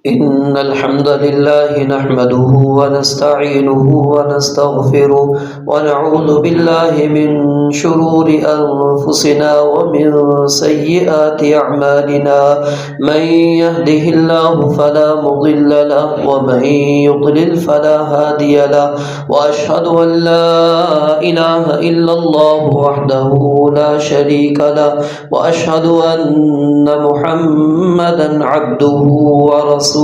إن الحمد لله نحمده ونستعينه ونستغفره ونعوذ بالله من شرور أنفسنا ومن سيئات أعمالنا. من يهده الله فلا مضل له ومن يضلل فلا هادي له، وأشهد أن لا إله إلا الله وحده لا شريك له، وأشهد أن محمدا عبده ورسوله.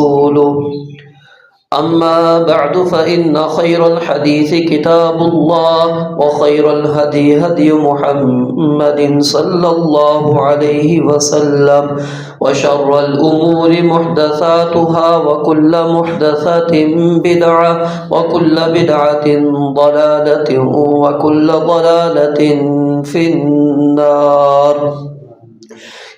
أما بعد فإن خير الحديث كتاب الله، وخير الهدي هدي محمد صلى الله عليه وسلم، وشر الأمور محدثاتها، وكل محدثة بدعة، وكل بدعة ضلالة، وكل ضلالة في النار.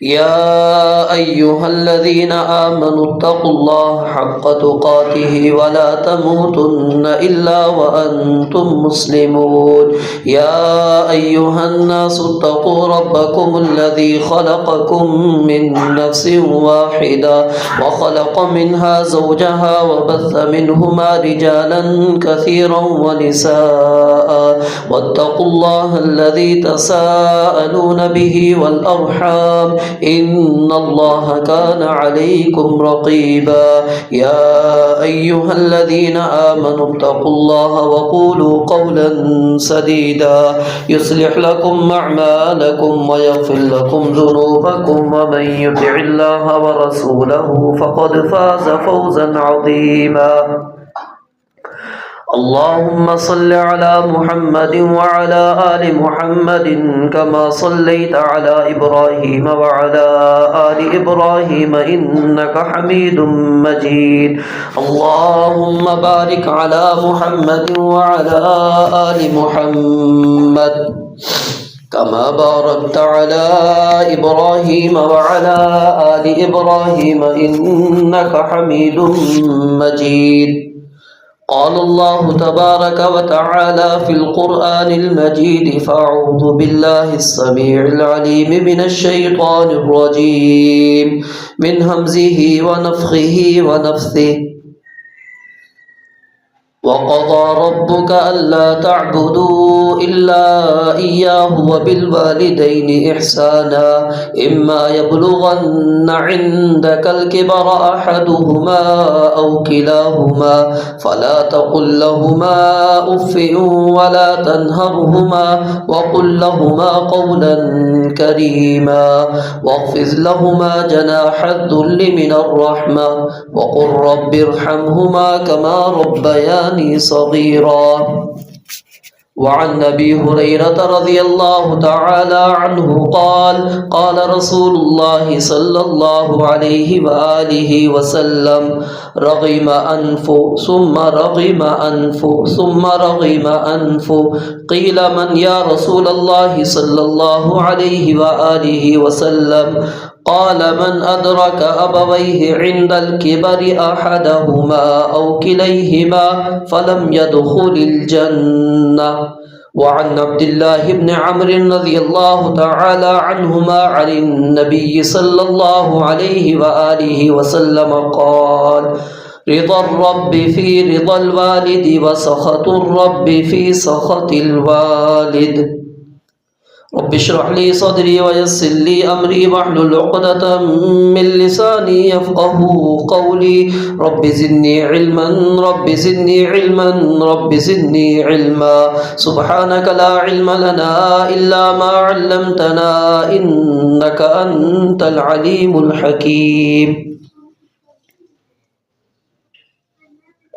يا أيها الذين آمنوا اتقوا الله حق تقاته ولا تموتن إلا وأنتم مسلمون. يا أيها الناس اتقوا ربكم الذي خلقكم من نفس واحدة وخلق منها زوجها وبث منهما رجالا كثيرا ونساء، واتقوا الله الذي تساءلون به والأرحام إن الله كان عليكم رقيبا. يا أيها الذين آمنوا اتقوا الله وقولوا قولا سديدا يصلح لكم أعمالكم ويغفر لكم ذنوبكم، ومن يطع الله ورسوله فقد فاز فوزا عظيما. اللهم صل على محمد وعلى آل محمد كما صليت على إبراهيم وعلى آل إبراهيم إنك حميد مجيد. اللهم بارك على محمد وعلى آل محمد كما باركت على إبراهيم وعلى آل إبراهيم إنك حميد مجيد. قال الله تبارك وتعالى في القرآن المجيد: فأعوذ بالله السميع العليم من الشيطان الرجيم من همزه ونفخه ونفثه. وقضى ربك ألا تعبدوا إلا إياه وبالوالدين إحسانا إما يبلغن عندك الكبر أحدهما أو كلاهما فلا تقل لهما أف ولا تنهرهما وقل لهما قولا كريما واخفض لهما جناح الذل من الرحمة وقل رب ارحمهما كما ربياني صغيرا. وعن أبي هريرة رضي الله تعالى عنه قال: قال رسول الله صلى الله عليه وآله وسلم: رغم أنف ثم رغم أنف ثم رغم أنف. قيل: من يا رسول الله صلى الله عليه وآله وسلم؟ قال: من أدرك أبويه عند الكبر أحدهما أو كليهما فلم يدخل الجنة. وعن عبد الله بن عمرو رضي الله تعالى عنهما عن النبي صلى الله عليه وآله وسلم قال: رضا الرب في رضا الوالد وسخط الرب في سخط الوالد. رب اشرح لي صدري ويسر لي أمري واحلل عقدة من لساني يفقهوا قولي. رب زدني علما رب زدني علما رب زدني علما. سبحانك لا علم لنا إلا ما علمتنا إنك أنت العليم الحكيم.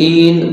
3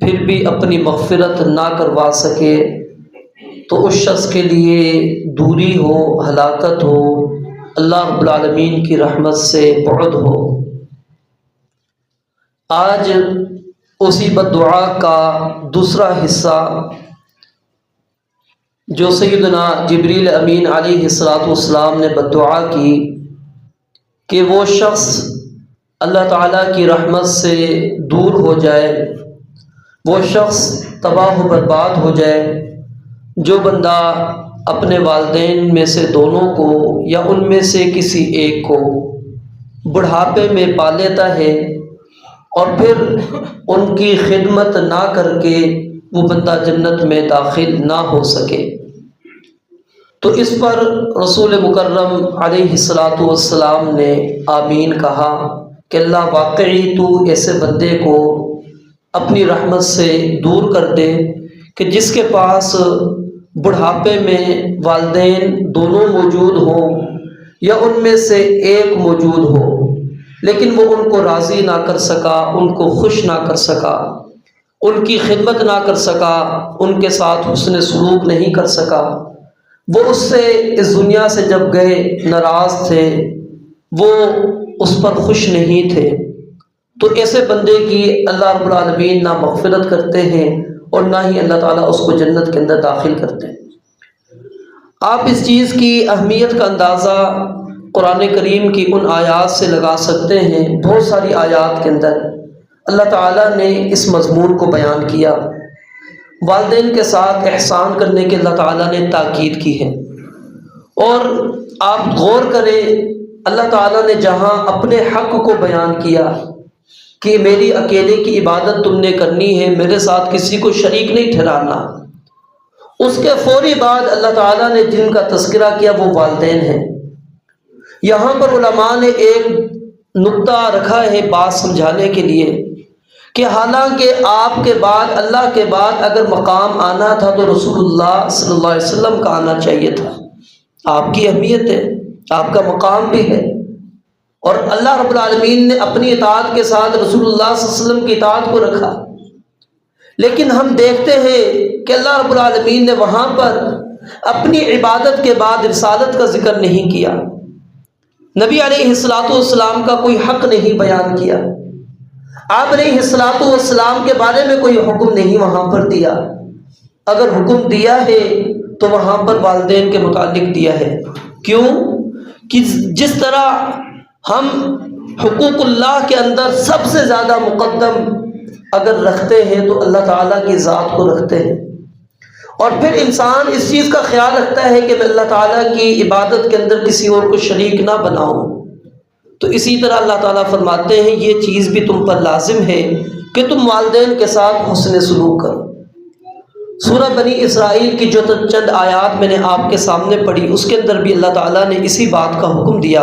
پھر بھی اپنی مغفرت نہ کروا سکے تو اس شخص کے لیے دوری ہو، ہلاکت ہو، اللہ رب العالمین کی رحمت سے بعد ہو۔ آج اسی بددعا کا دوسرا حصہ جو سیدنا جبریل امین علیہ السلام نے بددعا کی کہ وہ شخص اللہ تعالیٰ کی رحمت سے دور ہو جائے، وہ شخص تباہ و برباد ہو جائے جو بندہ اپنے والدین میں سے دونوں کو یا ان میں سے کسی ایک کو بڑھاپے میں پا لیتا ہے اور پھر ان کی خدمت نہ کر کے وہ بندہ جنت میں داخل نہ ہو سکے، تو اس پر رسول مکرم علیہ السلام نے آمین کہا کہ اللہ واقعی تو ایسے بندے کو اپنی رحمت سے دور کر دے کہ جس کے پاس بڑھاپے میں والدین دونوں موجود ہوں یا ان میں سے ایک موجود ہو لیکن وہ ان کو راضی نہ کر سکا، ان کو خوش نہ کر سکا، ان کی خدمت نہ کر سکا، ان کے ساتھ حسن سلوک نہیں کر سکا، وہ اس سے اس دنیا سے جب گئے ناراض تھے، وہ اس پر خوش نہیں تھے، تو ایسے بندے کی اللہ رب العالمین نہ مغفرت کرتے ہیں اور نہ ہی اللہ تعالیٰ اس کو جنت کے اندر داخل کرتے ہیں۔ آپ اس چیز کی اہمیت کا اندازہ قرآن کریم کی ان آیات سے لگا سکتے ہیں، بہت ساری آیات کے اندر اللہ تعالیٰ نے اس مضمون کو بیان کیا، والدین کے ساتھ احسان کرنے کے اللہ تعالیٰ نے تاکید کی ہے۔ اور آپ غور کریں، اللہ تعالیٰ نے جہاں اپنے حق کو بیان کیا کہ میری اکیلے کی عبادت تم نے کرنی ہے، میرے ساتھ کسی کو شریک نہیں ٹھہرانا، اس کے فوری بعد اللہ تعالیٰ نے جن کا تذکرہ کیا وہ والدین ہیں۔ یہاں پر علماء نے ایک نقطہ رکھا ہے بات سمجھانے کے لیے کہ حالانکہ آپ کے بعد، اللہ کے بعد اگر مقام آنا تھا تو رسول اللہ صلی اللہ علیہ وسلم کا آنا چاہیے تھا۔ آپ کی اہمیت ہے، آپ کا مقام بھی ہے، اور اللہ رب العالمین نے اپنی اطاعت کے ساتھ رسول اللہ صلی اللہ علیہ وسلم کی اطاعت کو رکھا، لیکن ہم دیکھتے ہیں کہ اللہ رب العالمین نے وہاں پر اپنی عبادت کے بعد رسالت کا ذکر نہیں کیا، نبی علیہ السلام کا کوئی حق نہیں بیان کیا، آپ علیہ السلام کے بارے میں کوئی حکم نہیں وہاں پر دیا، اگر حکم دیا ہے تو وہاں پر والدین کے متعلق دیا ہے۔ کیوں کہ جس طرح ہم حقوق اللہ کے اندر سب سے زیادہ مقدم اگر رکھتے ہیں تو اللہ تعالیٰ کی ذات کو رکھتے ہیں، اور پھر انسان اس چیز کا خیال رکھتا ہے کہ میں اللہ تعالیٰ کی عبادت کے اندر کسی اور کو شریک نہ بناؤں، تو اسی طرح اللہ تعالیٰ فرماتے ہیں یہ چیز بھی تم پر لازم ہے کہ تم والدین کے ساتھ حسن سلوک کرو۔ سورہ بنی اسرائیل کی جو چند آیات میں نے آپ کے سامنے پڑھی اس کے اندر بھی اللہ تعالیٰ نے اسی بات کا حکم دیا،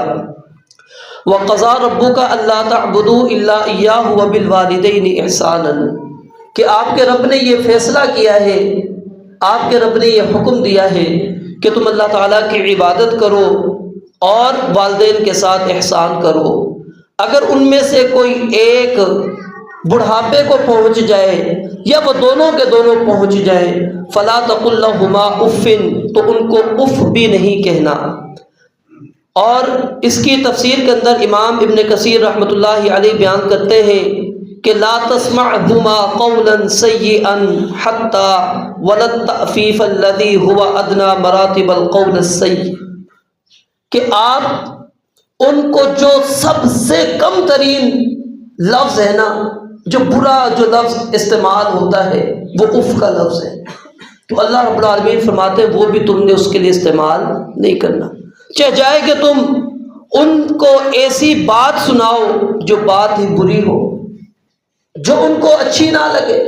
وَقَضَىٰ رَبُّكَ أَلَّا تَعْبُدُوا إِلَّا إِيَّاهُ وَبِالْوَالِدَيْنِ إِحْسَانًا کہ آپ کے رب نے یہ فیصلہ کیا ہے، آپ کے رب نے یہ حکم دیا ہے کہ تم اللہ تعالیٰ کی عبادت کرو اور والدین کے ساتھ احسان کرو۔ اگر ان میں سے کوئی ایک بڑھاپے کو پہنچ جائے یا وہ دونوں کے دونوں پہنچ جائیں فلا تقل لہما اف، تو ان کو اف بھی نہیں کہنا۔ اور اس کی تفسیر کے اندر امام ابن کثیر رحمۃ اللہ علیہ بیان کرتے ہیں کہ لا تسمعهما قولا سيئا حتى ولا التأفيف الذي هو ادنى مراتب القول السيء کہ آپ ان کو جو سب سے کم ترین لفظ ہے نا، جو برا جو لفظ استعمال ہوتا ہے وہ اف کا لفظ ہے، تو اللہ رب العالمین فرماتے ہیں وہ بھی تم نے اس کے لیے استعمال نہیں کرنا، چاہے جائے کہ تم ان کو ایسی بات سناؤ جو بات ہی بری ہو، جو ان کو اچھی نہ لگے۔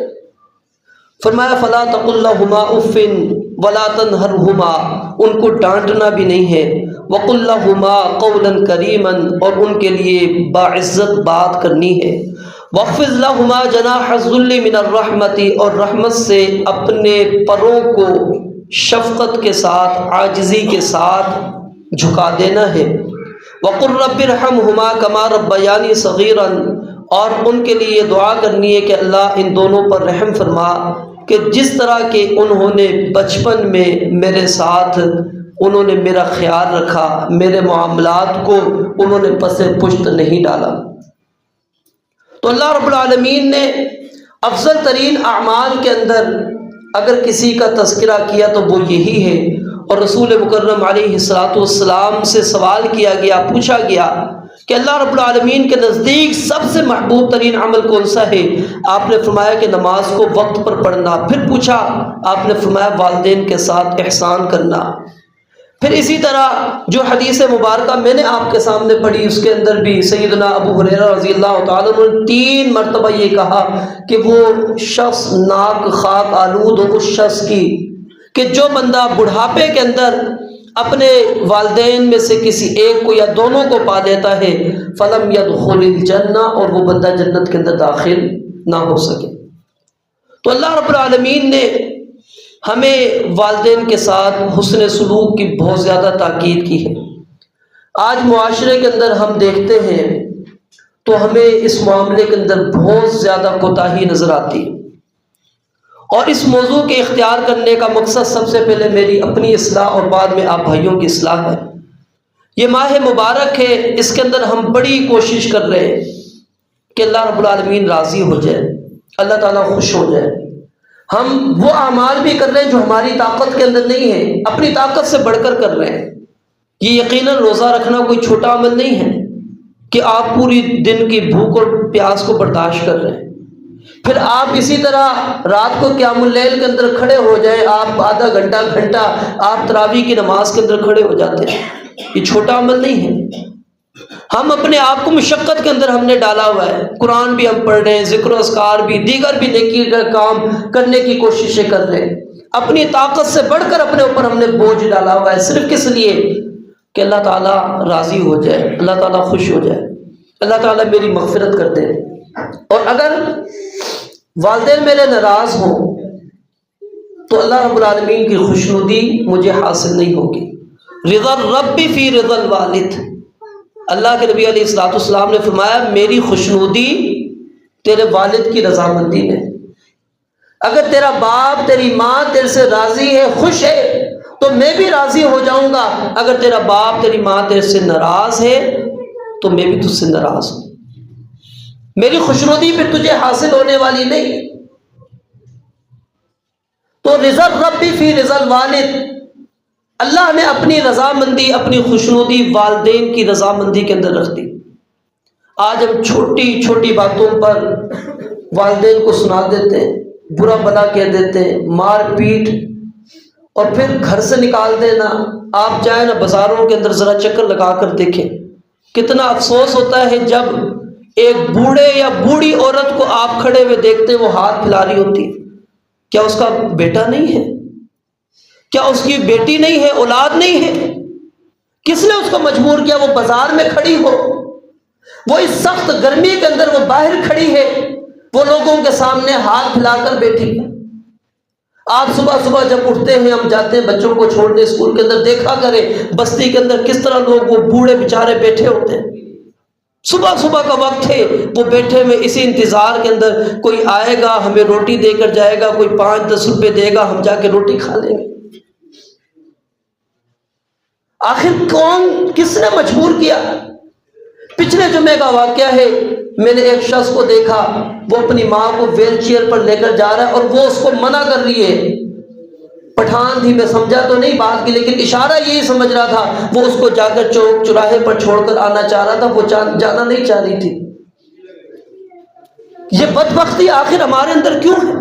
فرمایا فلا تقل لهما اف ولا تنهرهما، ان کو ڈانٹنا بھی نہیں ہے، وقل لهما قولا کریما، اور ان کے لیے باعزت بات کرنی ہے، واخفض لهما جناح الذل من الرحمت، اور رحمت سے اپنے پروں کو شفقت کے ساتھ، عاجزی کے ساتھ جھکا دینا ہے، وقل رب ارحمهما كما ربياني صغيرا، اور ان کے لیے دعا کرنی ہے کہ اللہ ان دونوں پر رحم فرما کہ جس طرح کہ انہوں نے بچپن میں میرے ساتھ انہوں نے میرا خیال رکھا، میرے معاملات کو انہوں نے پس پشت نہیں ڈالا۔ تو اللہ رب العالمین نے افضل ترین اعمال کے اندر اگر کسی کا تذکرہ کیا تو وہ یہی ہے، اور رسول مکرم علیہ السلام سے سوال کیا گیا، پوچھا گیا کہ اللہ رب العالمین کے نزدیک سب سے محبوب ترین عمل کون سا ہے؟ آپ نے فرمایا کہ نماز کو وقت پر پڑھنا۔ پھر پوچھا، آپ نے فرمایا والدین کے ساتھ احسان کرنا۔ پھر اسی طرح جو حدیث مبارکہ میں نے آپ کے سامنے پڑھی اس کے اندر بھی سیدنا ابو ہریرہ رضی اللہ تعالیٰ عنہ نے 3 مرتبہ یہ کہا کہ وہ شخص ناک خاک آلود ہو اس شخص کی کہ جو بندہ بڑھاپے کے اندر اپنے والدین میں سے کسی ایک کو یا دونوں کو پا لیتا ہے، فلم يدخل الجنہ، اور وہ بندہ جنت کے اندر داخل نہ ہو سکے۔ تو اللہ رب العالمین نے ہمیں والدین کے ساتھ حسن سلوک کی بہت زیادہ تاکید کی ہے۔ آج معاشرے کے اندر ہم دیکھتے ہیں تو ہمیں اس معاملے کے اندر بہت زیادہ کوتاہی نظر آتی ہے، اور اس موضوع کے اختیار کرنے کا مقصد سب سے پہلے میری اپنی اصلاح اور بعد میں آپ بھائیوں کی اصلاح ہے۔ یہ ماہ مبارک ہے، اس کے اندر ہم بڑی کوشش کر رہے ہیں کہ اللہ رب العالمین راضی ہو جائے، اللہ تعالیٰ خوش ہو جائے۔ ہم وہ اعمال بھی کر رہے ہیں جو ہماری طاقت کے اندر نہیں ہے، اپنی طاقت سے بڑھ کر کر رہے ہیں۔ یہ یقیناً روزہ رکھنا کوئی چھوٹا عمل نہیں ہے کہ آپ پوری دن کی بھوک اور پیاس کو برداشت کر رہے ہیں۔ پھر آپ اسی طرح رات کو قیام اللیل کے اندر کھڑے ہو جائیں، آپ آدھا گھنٹہ آپ تراویح کی نماز کے اندر کھڑے ہو جاتے ہیں۔ یہ چھوٹا عمل نہیں ہے۔ ہم اپنے آپ کو مشقت کے اندر ہم نے ڈالا ہوا ہے، قرآن بھی ہم پڑھ رہے ہیں، ذکر و اذکار بھی، دیگر بھی نیکی کا کام کرنے کی کوششیں کر رہے ہیں۔ اپنی طاقت سے بڑھ کر اپنے اوپر ہم نے بوجھ ڈالا ہوا ہے، صرف کس لیے کہ اللہ تعالیٰ راضی ہو جائے، اللہ تعالیٰ خوش ہو جائے، اللہ تعالیٰ میری مغفرت کر دے۔ اور اگر والدین میرے ناراض ہوں تو اللہ رب العالمین کی خوشنودی مجھے حاصل نہیں ہوگی۔ رضا الرب فی رضا الوالد، اللہ کے نبی علیہ السلام نے فرمایا میری خوشنودی تیرے والد کی رضامندی میں۔ اگر تیرا باپ تیری ماں تیرے سے راضی ہے، خوش ہے، تو میں بھی راضی ہو جاؤں گا۔ اگر تیرا باپ تیری ماں تیرے سے ناراض ہے تو میں بھی تجھ سے ناراض ہوں، میری خوشنودی پھر تجھے حاصل ہونے والی نہیں۔ تو رضا الرب فی رضا الوالد، اللہ نے اپنی رضامندی، اپنی خوشنودی والدین کی رضامندی کے اندر رکھ دی۔ آج ہم چھوٹی چھوٹی باتوں پر والدین کو سنا دیتے ہیں، برا بھلا کہہ دیتے ہیں، مار پیٹ، اور پھر گھر سے نکال دینا۔ آپ جائیں نا بازاروں کے اندر ذرا چکر لگا کر دیکھیں، کتنا افسوس ہوتا ہے جب ایک بوڑھے یا بوڑھی عورت کو آپ کھڑے ہوئے دیکھتے وہ ہاتھ پھیلا رہی ہوتی۔ کیا اس کا بیٹا نہیں ہے؟ کیا اس کی بیٹی نہیں ہے، اولاد نہیں ہے؟ کس نے اس کو مجبور کیا وہ بازار میں کھڑی ہو؟ وہ اس سخت گرمی کے اندر وہ باہر کھڑی ہے، وہ لوگوں کے سامنے ہاتھ پھیلا کر بیٹھی ہے۔ آپ صبح صبح جب اٹھتے ہیں، ہم جاتے ہیں بچوں کو چھوڑنے اسکول کے اندر، دیکھا کریں بستی کے اندر کس طرح لوگ وہ بوڑھے بیچارے بیٹھے ہوتے ہیں۔ صبح صبح کا وقت ہے، وہ بیٹھے ہوئے اسی انتظار کے اندر کوئی آئے گا ہمیں روٹی دے کر جائے گا، کوئی 5-10 روپے دے گا، ہم جا کے روٹی کھا لیں گے۔ آخر کون، کس نے مجبور کیا؟ پچھلے جمعے کا واقعہ ہے، میں نے ایک شخص کو دیکھا، وہ اپنی ماں کو ویل چیئر پر لے کر جا رہا ہے اور وہ اس کو منع کر رہی ہے۔ پٹھان تھی، میں سمجھا تو نہیں بات کی، لیکن اشارہ یہی سمجھ رہا تھا، وہ اس کو جا کر چوک چوراہے پر چھوڑ کر آنا چاہ رہا تھا، وہ جانا نہیں چاہ رہی تھی۔ یہ بدبختی آخر ہمارے اندر کیوں ہے؟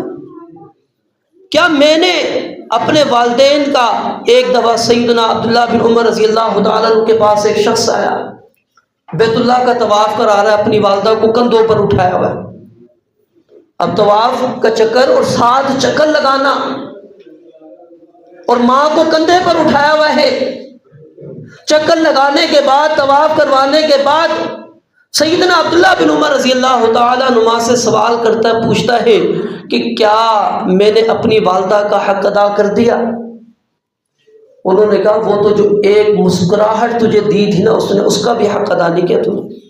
کیا میں نے اپنے والدین کا، ایک دفعہ سیدنا عبداللہ بن عمر رضی اللہ تعالیٰ عنہ کے پاس ایک شخص آیا، بیت اللہ کا طواف کرا رہا ہے، اپنی والدہ کو کندھوں پر اٹھایا ہوا ہے۔ اب طواف کا چکر اور 7 چکر لگانا، اور ماں کو کندھے پر اٹھایا ہوا ہے۔ چکر لگانے کے بعد، طواف کروانے کے بعد، سیدنا عبداللہ بن عمر رضی اللہ تعالیٰ عنہ سے سوال کرتا ہے، پوچھتا ہے کہ کیا میں نے اپنی والدہ کا حق ادا کر دیا؟ انہوں نے کہا وہ تو جو ایک مسکراہٹ تجھے دی تھی نا، اس نے اس کا بھی حق ادا نہیں کیا تم نے۔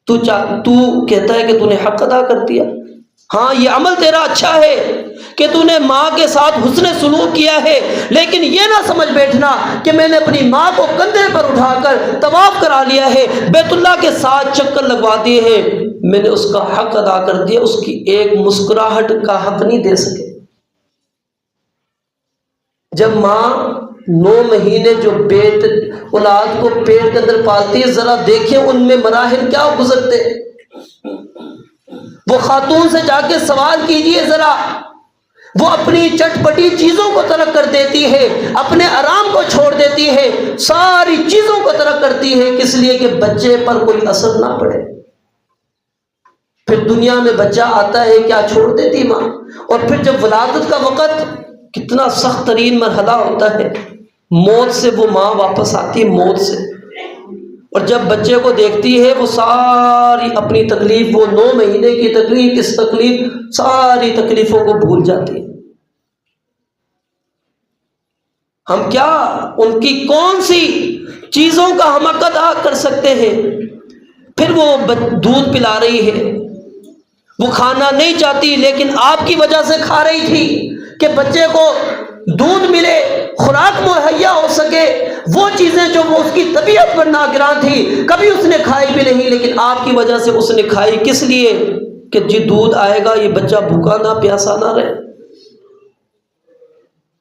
تو کہتا ہے کہ تو نے حق ادا کر دیا، ہاں یہ عمل تیرا اچھا ہے کہ تو نے ماں کے ساتھ حسن سلوک کیا ہے، لیکن یہ نہ سمجھ بیٹھنا کہ میں نے اپنی ماں کو کندھے پر اٹھا کر طواف کرا لیا ہے، بیت اللہ کے 7 چکر لگوا دیے ہیں، میں نے اس کا حق ادا کر دیا، اس کی ایک مسکراہٹ کا حق نہیں دے سکے۔ جب ماں 9 مہینے جو اولاد کو پیٹ کے اندر پالتی ہے، ذرا دیکھیں ان میں مراحل کیا گزرتے، وہ خاتون سے جا کے سوال کیجئے ذرا، وہ اپنی چٹپٹی چیزوں کو ترک کر دیتی ہے، اپنے آرام کو چھوڑ دیتی ہے، ساری چیزوں کو ترک کرتی ہے، کس لیے کہ بچے پر کوئی اثر نہ پڑے۔ پھر دنیا میں بچہ آتا ہے، کیا چھوڑ دیتی ماں؟ اور پھر جب ولادت کا وقت، کتنا سخت ترین مرحلہ ہوتا ہے، موت سے وہ ماں واپس آتی ہے، موت سے، اور جب بچے کو دیکھتی ہے وہ ساری اپنی تکلیف، وہ 9 مہینے کی تکلیف، اس تکلیف، ساری تکلیفوں کو بھول جاتی ہے۔ ہم کیا ان کی کون سی چیزوں کا ہم حق ادا کر سکتے ہیں؟ پھر وہ دودھ پلا رہی ہے، وہ کھانا نہیں چاہتی لیکن آپ کی وجہ سے کھا رہی تھی کہ بچے کو دودھ ملے، خوراک مہیا ہو سکے، وہ چیزیں جو وہ اس کی طبیعت پر ناگراں تھی، کبھی اس نے کھائی بھی نہیں، لیکن آپ کی وجہ سے اس نے کھائی، کس لیے کہ جی دودھ آئے گا، یہ بچہ بھوکا نہ پیاسا نہ رہے۔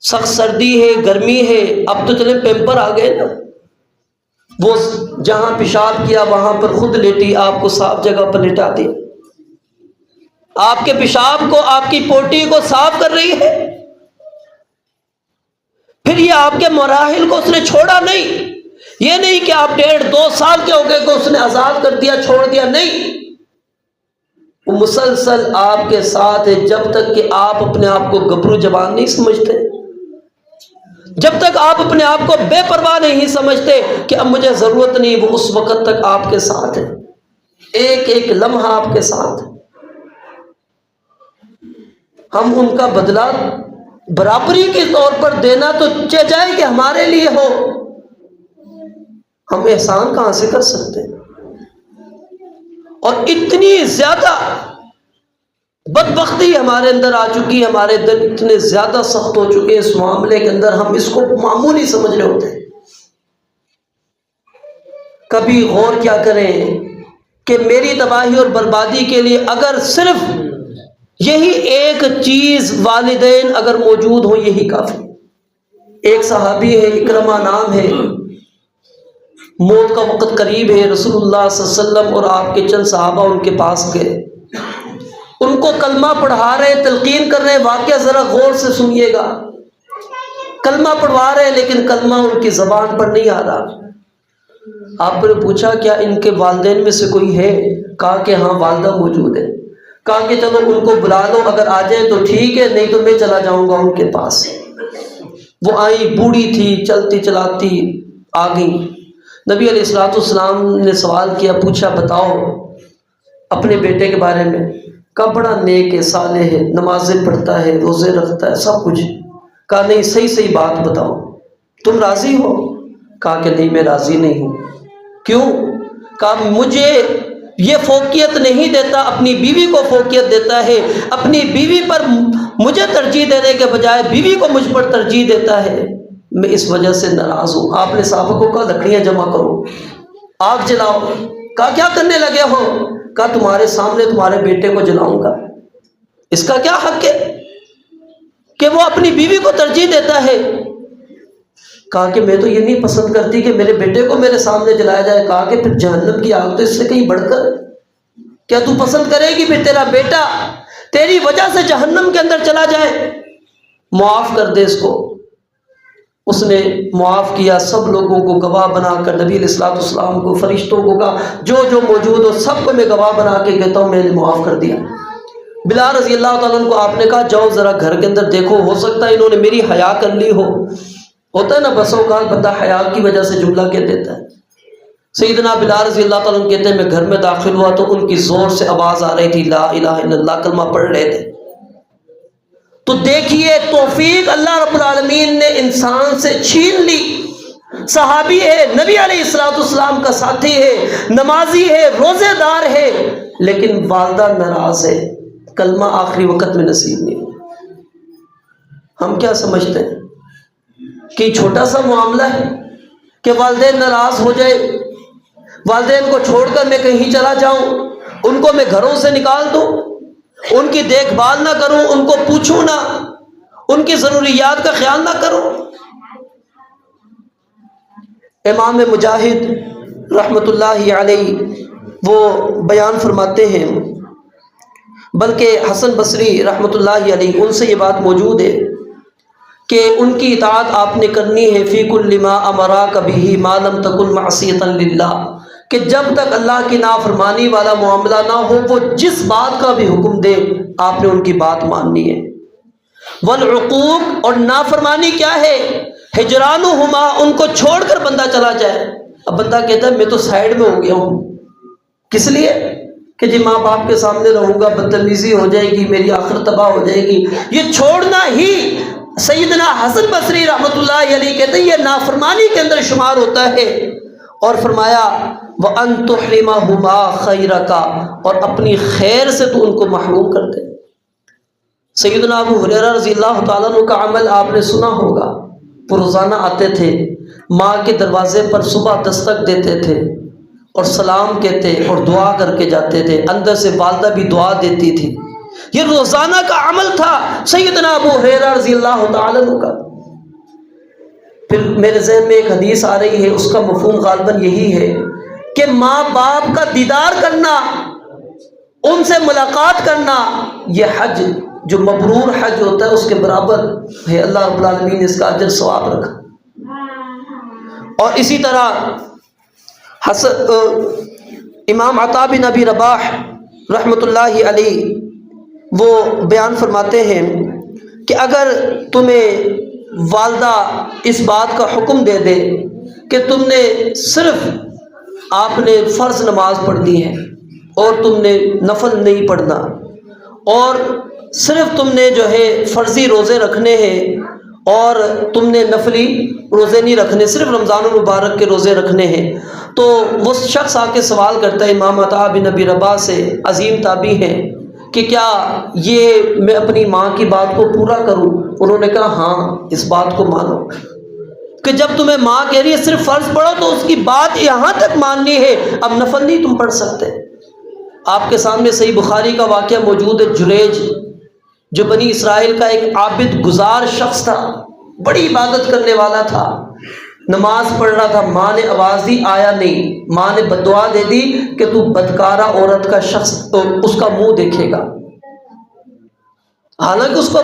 سخت سردی ہے، گرمی ہے، اب تو چلے پیمپر آ گئے نا، وہ جہاں پیشاب کیا وہاں پر خود لیٹی، آپ کو صاف جگہ پر لٹا دی، آپ کے پیشاب کو، آپ کی پوٹی کو صاف کر رہی ہے۔ پھر یہ آپ کے مراحل کو اس نے چھوڑا نہیں، یہ نہیں کہ آپ 1.5-2 سال کے ہو گئے کو اس نے آزاد کر دیا، چھوڑ دیا، نہیں، وہ مسلسل آپ کے ساتھ ہے جب تک کہ آپ اپنے آپ کو گبرو جوان نہیں سمجھتے، جب تک آپ اپنے آپ کو بے پرواہ نہیں سمجھتے کہ اب مجھے ضرورت نہیں، وہ اس وقت تک آپ کے ساتھ ہے، ایک ایک لمحہ آپ کے ساتھ۔ ہم ان کا بدلہ برابری کے طور پر دینا تو چاہے کہ ہمارے لیے ہو، ہم احسان کہاں سے کر سکتے ہیں؟ اور اتنی زیادہ بدبختی ہمارے اندر آ چکی ہے، ہمارے دل اتنے زیادہ سخت ہو چکے ہیں اس معاملے کے اندر، ہم اس کو معمولی سمجھ رہے ہوتے ہیں۔ کبھی غور کیا کریں کہ میری تباہی اور بربادی کے لیے اگر صرف یہی ایک چیز والدین اگر موجود ہوں، یہی کافی۔ ایک صحابی ہے، اکرمہ نام ہے، موت کا وقت قریب ہے، رسول اللہ صلی اللہ علیہ وسلم اور آپ کے چند صحابہ ان کے پاس گئے، ان کو کلمہ پڑھا رہے، تلقین کر رہے، واقعہ ذرا غور سے سنیے گا، کلمہ پڑھوا رہے لیکن کلمہ ان کی زبان پر نہیں آ رہا۔ آپ نے پوچھا کیا ان کے والدین میں سے کوئی ہے؟ کہا کہ ہاں والدہ موجود ہے۔ کہا کہ چلو ان کو بلا لو، اگر آ جائیں تو ٹھیک ہے، نہیں تو میں چلا جاؤں گا ان کے پاس۔ وہ آئی، بوڑھی تھی، چلتی چلاتی آ گئی۔ نبی علیہ الصلوۃ والسلام نے سوال کیا، پوچھا بتاؤ اپنے بیٹے کے بارے میں؟ کہا بڑا نیک ہے، صالح ہے، نمازیں پڑھتا ہے، روزے رکھتا ہے، سب کچھ۔ کہا نہیں، صحیح بات بتاؤ، تم راضی ہو؟ کہا کہ نہیں، میں راضی نہیں ہوں۔ کیوں؟ کہا مجھے یہ فوقیت نہیں دیتا، اپنی بیوی کو فوقیت دیتا ہے، اپنی بیوی پر مجھے ترجیح دینے کے بجائے بیوی کو مجھ پر ترجیح دیتا ہے، میں اس وجہ سے ناراض ہوں۔ آپ نے صحابہ کو کہا لکڑیاں جمع کرو، آگ جلاؤ۔ کہا کیا کرنے لگے ہو؟ کہا تمہارے سامنے تمہارے بیٹے کو جلاؤں گا۔ اس کا کیا حق ہے کہ وہ اپنی بیوی کو ترجیح دیتا ہے؟ کہا کہ میں تو یہ نہیں پسند کرتی کہ میرے بیٹے کو میرے سامنے جلایا جائے۔ کہا کہ پھر جہنم کی آگ تو اس سے کہیں بڑھ کر، کیا تو پسند کرے گی پھر تیرا بیٹا تیری وجہ سے جہنم کے اندر چلا جائے؟ معاف کر دے اس کو۔ اس نے معاف کیا، سب لوگوں کو گواہ بنا کر، نبی علیہ الصلوۃ والسلام کو، فرشتوں کو کہا جو موجود ہو سب کو میں گواہ بنا کے کہتا ہوں میں نے معاف کر دیا۔ بلال رضی اللہ تعالیٰ عنہ کو آپ نے کہا جاؤ ذرا گھر کے اندر دیکھو، ہو سکتا ہے انہوں نے میری حیا کر لی ہو۔ ہوتا ہے نا بسوں کا بندہ حیا کی وجہ سے جملہ کہہ دیتا ہے۔ سیدنا بلال رضی اللہ تعالیٰ عنہ کہتے ہیں میں گھر میں داخل ہوا تو ان کی زور سے آواز آ رہی تھی، لا الہ الا اللہ، کلمہ پڑھ رہے تھے۔ تو دیکھیے توفیق اللہ رب العالمین نے انسان سے چھین لی، صحابی ہے، نبی علیہ الصلوۃ والسلام کا ساتھی ہے، نمازی ہے، روزے دار ہے، لیکن والدہ ناراض ہے، کلمہ آخری وقت میں نصیب نہیں ہوا۔ ہم کیا سمجھتے ہیں کہ چھوٹا سا معاملہ ہے کہ والدین ناراض ہو جائے، والدین کو چھوڑ کر میں کہیں چلا جاؤں، ان کو میں گھروں سے نکال دوں، ان کی دیکھ بھال نہ کروں، ان کو پوچھوں نہ، ان کی ضروریات کا خیال نہ کروں۔ امام مجاہد رحمۃ اللہ علیہ وہ بیان فرماتے ہیں، بلکہ حسن بصری رحمۃ اللہ علیہ ان سے یہ بات موجود ہے کہ ان کی اطاعت آپ نے کرنی ہے فی کل ما امراک بہ ما لم تکن معصیۃ للہ، کہ جب تک اللہ کی نافرمانی والا معاملہ نہ ہو، وہ جس بات کا بھی حکم دے آپ نے ان کی بات ماننی ہے۔ والعقوق، اور نافرمانی کیا ہے؟ ہجرانہما، ان کو چھوڑ کر بندہ چلا جائے۔ اب بندہ کہتا ہے میں تو سائیڈ میں ہو گیا ہوں، کس لیے؟ کہ جی ماں باپ کے سامنے رہوں گا، بدتمیزی ہو جائے گی، میری آخرت تباہ ہو جائے گی۔ یہ چھوڑنا ہی سیدنا حسن بصری رحمۃ اللہ علیہ کہتے ہیں یہ نافرمانی کے اندر شمار ہوتا ہے۔ اور فرمایا وَأَن تُحْرِمَهُمَا خَيْرَكَ، اور اپنی خیر سے تو ان کو محروم کر دے۔ سیدنا ابو ہریرہ رضی اللہ تعالیٰ عنہ کا عمل آپ نے سنا ہوگا، وہ روزانہ آتے تھے، ماں کے دروازے پر صبح دستک دیتے تھے اور سلام کہتے اور دعا کر کے جاتے تھے، اندر سے والدہ بھی دعا دیتی تھی۔ یہ روزانہ کا عمل تھا سیدنا ابو ہریرہ رضی اللہ تعالیٰ عنہ کا۔ پھر میرے ذہن میں ایک حدیث آ رہی ہے، اس کا مفہوم غالباً یہی ہے کہ ماں باپ کا دیدار کرنا، ان سے ملاقات کرنا، یہ حج جو مبرور حج ہوتا ہے اس کے برابر ہے۔ اللہ رب العالمین نے اس کا اجر ثواب رکھا۔ اور اسی طرح امام عطا بن ابی رباح رحمۃ اللہ علیہ وہ بیان فرماتے ہیں کہ اگر تمہیں والدہ اس بات کا حکم دے دے کہ تم نے صرف آپ نے فرض نماز پڑھنی ہے اور تم نے نفل نہیں پڑھنا، اور صرف تم نے جو ہے فرضی روزے رکھنے ہیں اور تم نے نفلی روزے نہیں رکھنے، صرف رمضان المبارک کے روزے رکھنے ہیں، تو وہ شخص آ کے سوال کرتا ہے امام عطا بن ابی رباح سے، عظیم تابعی ہیں، کہ کیا یہ میں اپنی ماں کی بات کو پورا کروں؟ انہوں نے کہا ہاں، اس بات کو مانو کہ جب تمہیں ماں کہہ رہی ہے صرف فرض پڑھو تو اس کی بات یہاں تک ماننی ہے، اب نفل نہیں تم پڑھ سکتے۔ آپ کے سامنے صحیح بخاری کا واقعہ موجود ہے، جریج جو بنی اسرائیل کا ایک عابد گزار شخص تھا، بڑی عبادت کرنے والا تھا، نماز پڑھ رہا تھا، ماں نے آواز دی آیا نہیں، ماں نے بددعا دے دی کہ تو بدکارہ عورت کا شخص اس کا منہ دیکھے گا۔ حالانکہ اس کو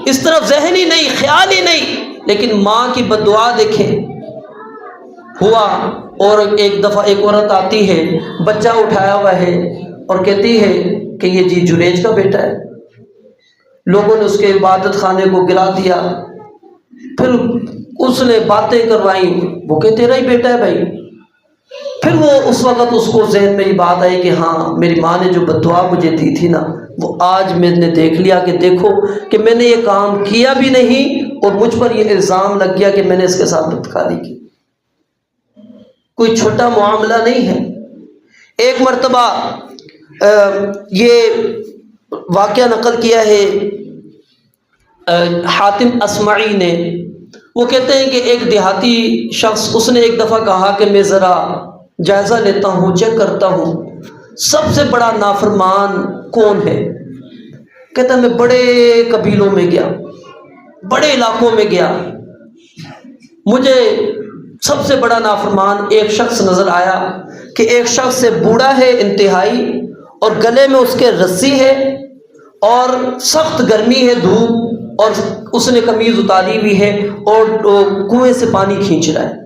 اس طرف ذہن ہی نہیں، خیال ہی نہیں، لیکن ماں کی بددعا دیکھے ہوا۔ اور ایک دفعہ ایک عورت آتی ہے، بچہ اٹھایا ہوا ہے، اور کہتی ہے کہ یہ جی جریج کا بیٹا ہے۔ لوگوں نے اس کے عبادت خانے کو گرا دیا، پھر اس نے باتیں کروائیں، وہ کہ تیرا ہی بیٹا ہے بھائی۔ پھر وہ اس وقت اس کو ذہن میں یہ بات آئی کہ ہاں میری ماں نے جو بددعا مجھے دی تھی نا، وہ آج میں نے دیکھ لیا کہ دیکھو کہ میں نے یہ کام کیا بھی نہیں اور مجھ پر یہ الزام لگ گیا کہ میں نے اس کے ساتھ بدکاری کی۔ کوئی چھوٹا معاملہ نہیں ہے۔ ایک مرتبہ یہ واقعہ نقل کیا ہے حاتم اسمعی نے، وہ کہتے ہیں کہ ایک دیہاتی شخص، اس نے ایک دفعہ کہا کہ میں ذرا جائزہ لیتا ہوں، چیک کرتا ہوں سب سے بڑا نافرمان کون ہے۔ کہتا ہے میں بڑے قبیلوں میں گیا، بڑے علاقوں میں گیا، مجھے سب سے بڑا نافرمان ایک شخص نظر آیا کہ ایک شخص سے بوڑھا ہے انتہائی، اور گلے میں اس کے رسی ہے، اور سخت گرمی ہے، دھوپ، اور اس نے قمیض اتاری ہوئی ہے اور کنویں سے پانی کھینچ رہا ہے۔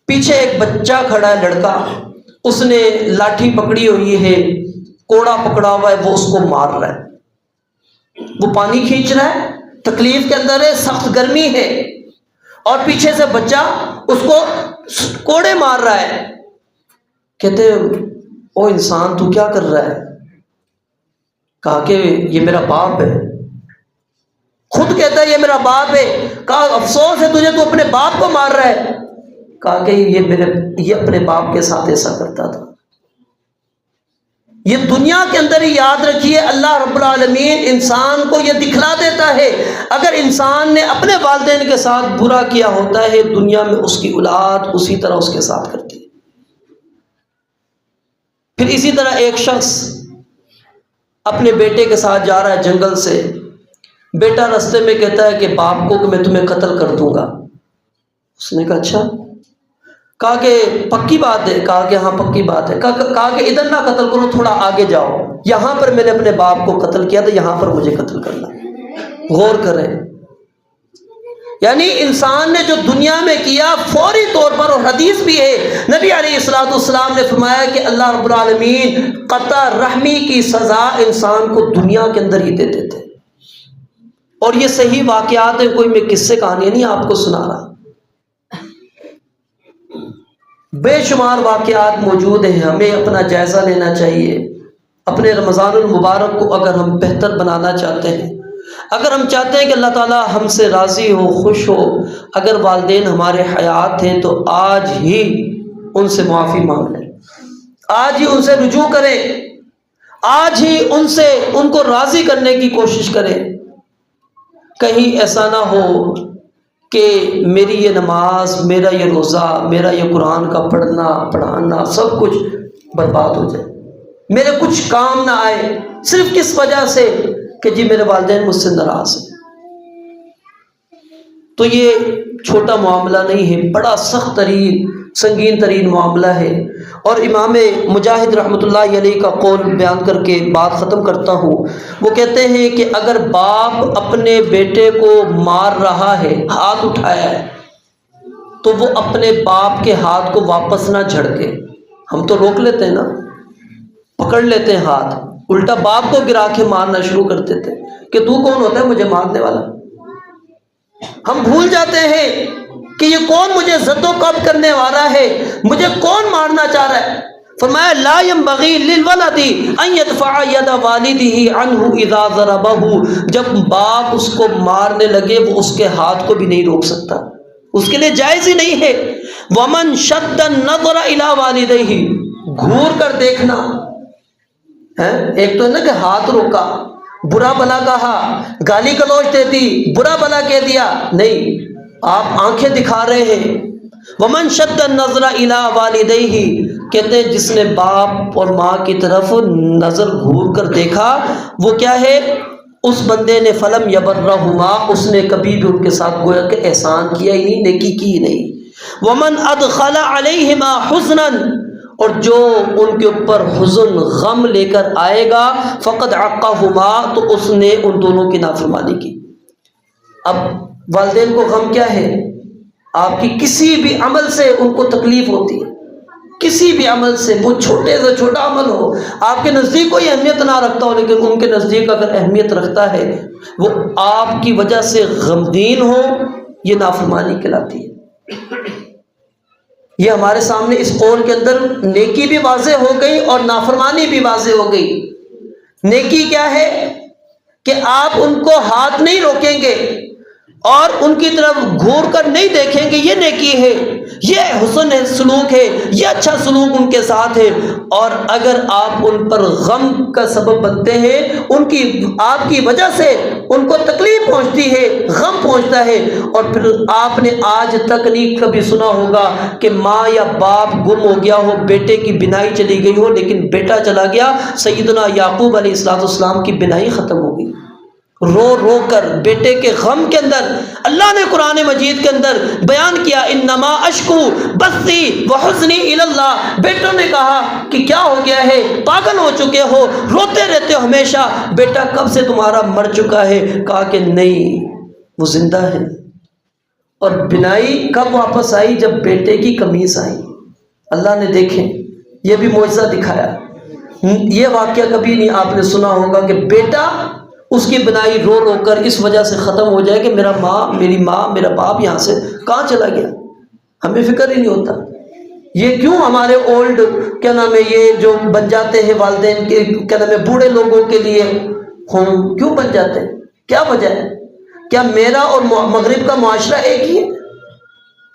پیچھے ایک بچہ کھڑا ہے، لڑکا، اس نے لاٹھی پکڑی ہوئی ہے، کوڑا پکڑا ہوا ہے، وہ اس کو مار رہا ہے۔ وہ پانی کھینچ رہا ہے، تکلیف کے اندر ہے، سخت گرمی ہے، اور پیچھے سے بچہ اس کو کوڑے مار رہا ہے۔ کہتے او انسان تو کیا کر رہا ہے؟ کہا کہ یہ میرا باپ ہے۔ خود کہتا ہے یہ میرا باپ ہے۔ کہا افسوس ہے تجھے، تو اپنے باپ کو مار رہا ہے۔ کہا کہ یہ اپنے باپ کے ساتھ ایسا کرتا تھا۔ یہ دنیا کے اندر ہی یاد رکھیے، اللہ رب العالمین انسان کو یہ دکھلا دیتا ہے، اگر انسان نے اپنے والدین کے ساتھ برا کیا ہوتا ہے، دنیا میں اس کی اولاد اسی طرح اس کے ساتھ کرتی ہے۔ پھر اسی طرح ایک شخص اپنے بیٹے کے ساتھ جا رہا ہے جنگل سے، بیٹا رستے میں کہتا ہے کہ باپ کو کہ میں تمہیں قتل کر دوں گا۔ اس نے کہا اچھا، کہا کہ پکی بات ہے؟ کہا کہ ہاں پکی بات ہے۔ کہا کہ ادھر نہ قتل کرو، تھوڑا آگے جاؤ، یہاں پر میں نے اپنے باپ کو قتل کیا تھا، یہاں پر مجھے قتل کرنا۔ غور کریں، یعنی انسان نے جو دنیا میں کیا فوری طور پر، اور حدیث بھی ہے نبی علیہ الصلوۃ والسلام نے فرمایا کہ اللہ رب العالمین قطع رحمی کی سزا انسان کو دنیا کے اندر ہی دیتے تھے۔ اور یہ صحیح واقعات ہیں، کوئی میں قصے کہانی نہیں آپ کو سنا رہا، بے شمار واقعات موجود ہیں۔ ہمیں اپنا جائزہ لینا چاہیے، اپنے رمضان المبارک کو اگر ہم بہتر بنانا چاہتے ہیں، اگر ہم چاہتے ہیں کہ اللہ تعالیٰ ہم سے راضی ہو، خوش ہو، اگر والدین ہمارے حیات ہیں تو آج ہی ان سے معافی مانگ لیں، آج ہی ان سے رجوع کریں، آج ہی ان کو راضی کرنے کی کوشش کریں۔ کہیں ایسا نہ ہو کہ میری یہ نماز، میرا یہ روزہ، میرا یہ قرآن کا پڑھنا پڑھانا سب کچھ برباد ہو جائے، میرے کچھ کام نہ آئے، صرف کس وجہ سے کہ جی میرے والدین مجھ سے ناراض ہیں۔ تو یہ چھوٹا معاملہ نہیں ہے، بڑا سخت ترین سنگین ترین معاملہ ہے۔ اور امام مجاہد رحمۃ اللہ علیہ کا قول بیان کر کے بات ختم کرتا ہوں، وہ کہتے ہیں کہ اگر باپ اپنے بیٹے کو مار رہا ہے، ہاتھ اٹھایا ہے، تو وہ اپنے باپ کے ہاتھ کو واپس نہ جھڑکے۔ ہم تو روک لیتے ہیں نا، پکڑ لیتے ہیں ہاتھ، الٹا باپ کو گرا کے مارنا شروع کر دیتے کہ تو کون ہوتا ہے مجھے مارنے والا۔ ہم بھول جاتے ہیں کہ یہ کون مجھے زد و قب کرنے والا ہے، مجھے کون مارنا چاہ رہا ہے۔ فرمایا لا ينبغي للولد ان يدفع يد والده عنه اذا ضربه، جب باپ اس کو مارنے لگے وہ اس کے ہاتھ کو بھی نہیں روک سکتا، اس کے لیے جائز ہی نہیں ہے۔ ومن شد النظر الى والديه، گھور کر دیکھنا ہے، ایک تو ہے نا کہ ہاتھ روکا، برا بلا کہا، گالی گلوچ دے دی، برا بلا کہہ دیا، نہیں، آپ آنکھیں دکھا رہے ہیں۔ ومن شد النظر الى والدیہ، کہتے ہیں جس نے باپ اور ماں کی طرف نظر گھور کر دیکھا، وہ کیا ہے؟ اس بندے نے فلم یبرہما، اس نے کبھی بھی ان کے ساتھ گویا کہ احسان کیا ہی نہیں، نیکی کی ہی نہیں۔ ومن ادخل علیہما حزنا، اور جو ان کے اوپر حزن غم لے کر آئے گا، فقد عقہما، تو اس نے ان دونوں کی نافرمانی کی۔ اب والدین کو غم کیا ہے؟ آپ کی کسی بھی عمل سے ان کو تکلیف ہوتی ہے، کسی بھی عمل سے، وہ چھوٹے سے چھوٹا عمل ہو، آپ کے نزدیک کوئی اہمیت نہ رکھتا ہو، لیکن ان کے نزدیک اگر اہمیت رکھتا ہے، وہ آپ کی وجہ سے غمگین ہو، یہ نافرمانی کہلاتی ہے۔ یہ ہمارے سامنے اس قول کے اندر نیکی بھی واضح ہو گئی اور نافرمانی بھی واضح ہو گئی۔ نیکی کیا ہے؟ کہ آپ ان کو ہاتھ نہیں روکیں گے اور ان کی طرف گھور کر نہیں دیکھیں گے، یہ نیکی ہے، یہ حسن سلوک ہے، یہ اچھا سلوک ان کے ساتھ ہے۔ اور اگر آپ ان پر غم کا سبب بنتے ہیں، آپ کی وجہ سے ان کو تکلیف پہنچتی ہے، غم پہنچتا ہے، اور پھر آپ نے آج تک نہیں کبھی سنا ہوگا کہ ماں یا باپ گم ہو گیا ہو، بیٹے کی بینائی چلی گئی ہو، لیکن بیٹا چلا گیا، سیدنا یعقوب علیہ السلام کی بینائی ختم ہو گئی، رو رو کر بیٹے کے غم کے اندر۔ اللہ نے قرآن مجید کے اندر بیان کیا انما اشکو بثی وحزنی الی اللہ، بیٹوں نے کہا کہ کیا ہو گیا ہے، پاگل ہو چکے ہو، روتے رہتے ہو ہمیشہ، بیٹا کب سے تمہارا مر چکا ہے؟ کہا کہ نہیں، وہ زندہ ہے۔ اور بینائی کب واپس آئی؟ جب بیٹے کی قمیص آئی۔ اللہ نے دیکھیں یہ بھی معجزہ دکھایا۔ یہ واقعہ کبھی نہیں آپ نے سنا ہوگا کہ بیٹا اس کی بنائی رو رو کر اس وجہ سے ختم ہو جائے کہ میری ماں میرا باپ یہاں سے کہاں چلا گیا، ہمیں فکر ہی نہیں ہوتا۔ یہ کیوں ہمارے اولڈ کیا نام ہے، یہ جو بن جاتے ہیں والدین کے کیا نام ہے، بوڑھے لوگوں کے لیے ہوم کیوں بن جاتے ہیں؟ کیا وجہ ہے؟ کیا میرا اور مغرب کا معاشرہ ایک ہی ہے؟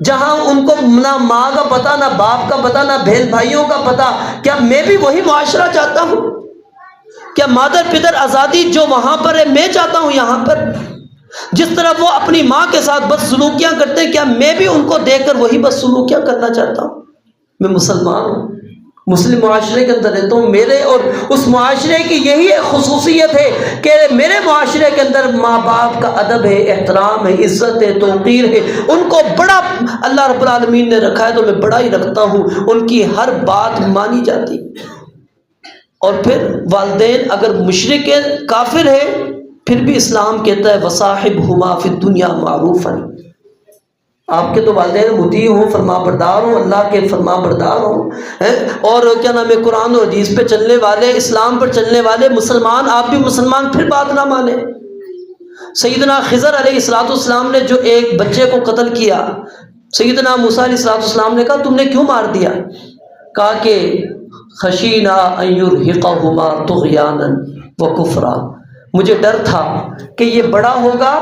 جہاں ان کو نہ ماں کا پتہ، نہ باپ کا پتہ، نہ بہن بھائیوں کا پتہ، کیا میں بھی وہی معاشرہ چاہتا ہوں؟ کیا مادر پدر آزادی جو وہاں پر ہے میں چاہتا ہوں یہاں پر؟ جس طرح وہ اپنی ماں کے ساتھ بد سلوکیاں کرتے ہیں، کیا میں بھی ان کو دیکھ کر وہی بد سلوکیاں کرنا چاہتا ہوں؟ میں مسلمان ہوں، مسلم معاشرے کے اندر رہتا ہوں، میرے اور اس معاشرے کی یہی ایک خصوصیت ہے کہ میرے معاشرے کے اندر ماں باپ کا ادب ہے، احترام ہے، عزت ہے، توقیر ہے، ان کو بڑا اللہ رب العالمین نے رکھا ہے تو میں بڑا ہی رکھتا ہوں، ان کی ہر بات مانی جاتی۔ اور پھر والدین اگر مشرک ہیں، کافر ہے، پھر بھی اسلام کہتا ہے وصاحبہما فی الدنیا معروفا، آپ کے تو والدین مطیع ہوں، فرما بردار ہوں، اللہ کے فرما بردار ہوں، اور کیا نام ہے قرآن و حدیث پہ چلنے والے، اسلام پر چلنے والے مسلمان، آپ بھی مسلمان، پھر بات نہ مانیں۔ سیدنا خضر علیہ السلام نے جو ایک بچے کو قتل کیا، سیدنا موسیٰ علیہ السلام نے کہا تم نے کیوں مار دیا؟ کہا کہ خشینا ان یرہقہما طغیانا وکفرا، مجھے ڈر تھا کہ یہ بڑا ہوگا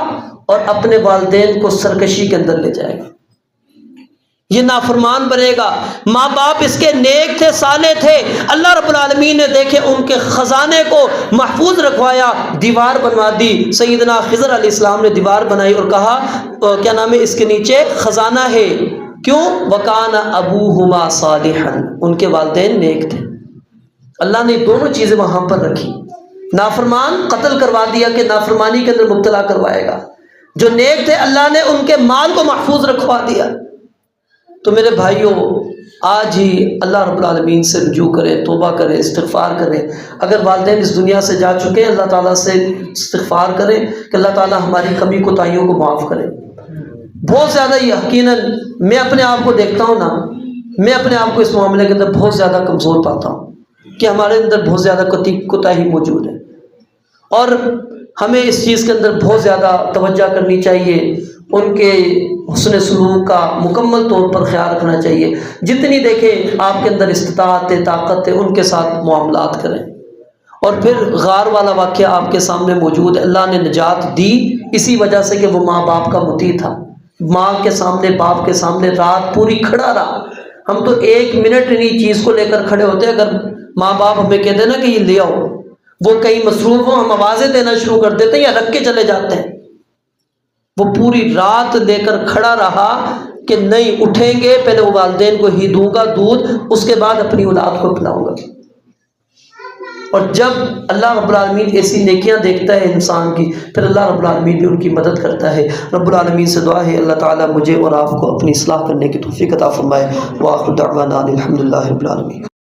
اور اپنے والدین کو سرکشی کے اندر لے جائے گا، یہ نافرمان بنے گا۔ ماں باپ اس کے نیک تھے، صالح تھے، اللہ رب العالمین نے دیکھے ان کے خزانے کو محفوظ رکھوایا، دیوار بنوا دی۔ سیدنا خضر علیہ السلام نے دیوار بنائی اور کہا کیا نام ہے اس کے نیچے خزانہ ہے، کیوں؟ وَكَانَ أَبُوهُمَا صَالِحًا، ان کے والدین نیک تھے۔ اللہ نے دونوں چیزیں وہاں پر رکھی، نافرمان قتل کروا دیا کہ نافرمانی کے اندر مبتلا کروائے گا، جو نیک تھے اللہ نے ان کے مال کو محفوظ رکھوا دیا۔ تو میرے بھائیوں، آج ہی اللہ رب العالمین سے رجوع کریں، توبہ کریں، استغفار کریں۔ اگر والدین اس دنیا سے جا چکے ہیں، اللہ تعالیٰ سے استغفار کریں کہ اللہ تعالیٰ ہماری کمی کوتاہیوں کو معاف کرے۔ بہت زیادہ یقیناً میں اپنے آپ کو دیکھتا ہوں نا، میں اپنے آپ کو اس معاملے کے اندر بہت زیادہ کمزور پاتا ہوں کہ ہمارے اندر بہت زیادہ کوتاہی موجود ہے، اور ہمیں اس چیز کے اندر بہت زیادہ توجہ کرنی چاہیے، ان کے حسن سلوک کا مکمل طور پر خیال رکھنا چاہیے۔ جتنی دیکھیں آپ کے اندر استطاعت ہے، طاقت ہے، ان کے ساتھ معاملات کریں۔ اور پھر غار والا واقعہ آپ کے سامنے موجود ہے، اللہ نے نجات دی اسی وجہ سے کہ وہ ماں باپ کا مطیع تھا، ماں کے سامنے، باپ کے سامنے رات پوری کھڑا رہا۔ ہم تو ایک منٹ نہیں چیز کو لے کر کھڑے ہوتے، اگر ماں باپ ہمیں کہتے نا کہ یہ لے آؤ، وہ کہیں مصروف ہو، ہم آوازیں دینا شروع کر دیتے ہیں یا رکھ کے چلے جاتے ہیں۔ وہ پوری رات لے کر کھڑا رہا کہ نہیں اٹھیں گے، پہلے وہ والدین کو ہی دوں گا دودھ، اس کے بعد اپنی اولاد کو پلاؤں گا۔ اور جب اللہ رب العالمین ایسی نیکیاں دیکھتا ہے انسان کی، پھر اللہ رب العالمین بھی ان کی مدد کرتا ہے۔ رب العالمین سے دعا ہے اللہ تعالیٰ مجھے اور آپ کو اپنی اصلاح کرنے کی توفیق عطا فرمائے۔ وآخر دعوانا الحمدللہ رب العالمین۔